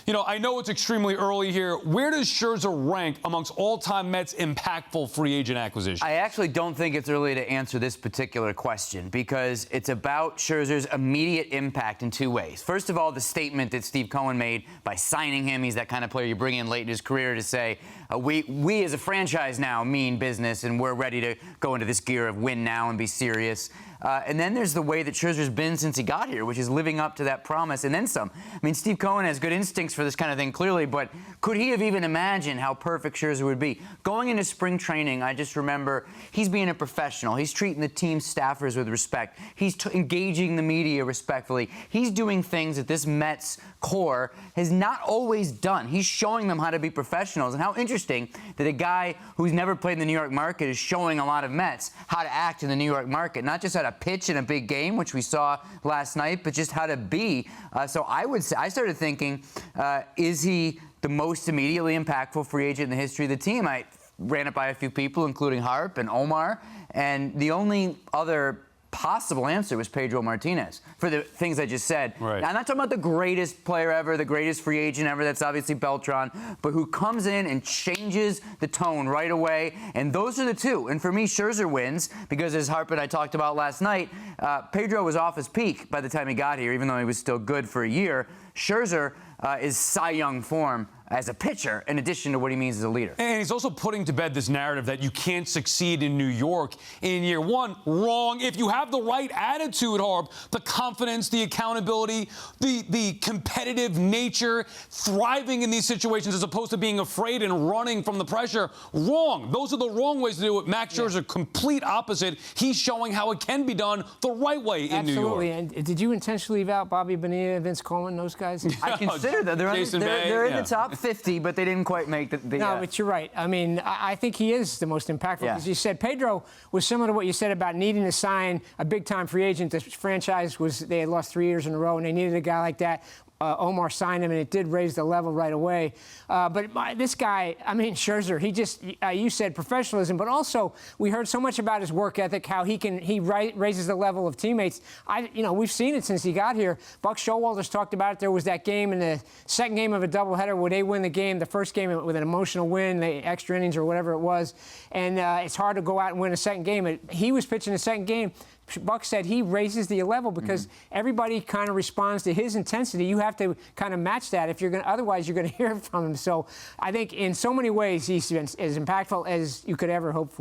I know it's extremely early here. Where does Scherzer rank amongst all-time Mets impactful free agent acquisitions? I actually don't think it's early to answer this particular question because it's about Scherzer's immediate impact in two ways. First of all, the statement that Steve Cohen made by signing him. He's that kind of player you bring in late in his career to say, we as a franchise now mean business and we're ready to go into this gear of win now and be serious. And then there's the way that Scherzer's been since he got here, which is living up to that promise and then some. I mean, Steve Cohen has good instincts for this kind of thing, clearly, but could he have even imagined how perfect Scherzer would be? Going into spring training, I just remember he's being a professional. He's treating the team staffers with respect. He's engaging the media respectfully. He's doing things that this Mets core has not always done. He's showing them how to be professionals, and how interesting that a guy who's never played in the New York market is showing a lot of Mets how to act in the New York market, not just how to pitch in a big game, which we saw last night, but just how to be. So I started thinking, is he the most immediately impactful free agent in the history of the team? I ran it by a few people, including Harp and Omar, and the only other possible answer was Pedro Martinez for the things I just said. Right. Now, I'm not talking about the greatest player ever, the greatest free agent ever. That's obviously Beltran, but who comes in and changes the tone right away. And those are the two. And for me, Scherzer wins because, as Harper and I talked about last night, Pedro was off his peak by the time he got here, even though he was still good for a year. Scherzer is Cy Young form as a pitcher, in addition to what he means as a leader. And he's also putting to bed this narrative that you can't succeed in New York in year one. Wrong. If you have the right attitude, Harp, the confidence, the accountability, the competitive nature, thriving in these situations as opposed to being afraid and running from the pressure, wrong. Those are the wrong ways to do it. Max Scherzer, complete opposite. He's showing how it can be done the right way in New York. Absolutely. And did you intentionally leave out Bobby Bonilla, Vince Coleman, those guys? I consider that. They're in the top 50, but they didn't quite make the No, but you're right. I mean, I think he is the most impactful. Because you said Pedro was similar to what you said about needing to sign a big-time free agent. The franchise they had lost 3 years in a row, and they needed a guy like that. Omar signed him, and it did raise the level right away. But this guy, I mean, Scherzer, he just, you said professionalism, but also we heard so much about his work ethic, how he raises the level of teammates. We've seen it since he got here. Buck Showalter's talked about it. There was that game in the second game of a doubleheader where they win the game, the first game with an emotional win, the extra innings or whatever it was. And it's hard to go out and win a second game. He was pitching the second game. Buck said he raises the level because everybody kind of responds to his intensity. You have to kind of match that otherwise you're going to hear from him. So I think in so many ways he's been as impactful as you could ever hope for.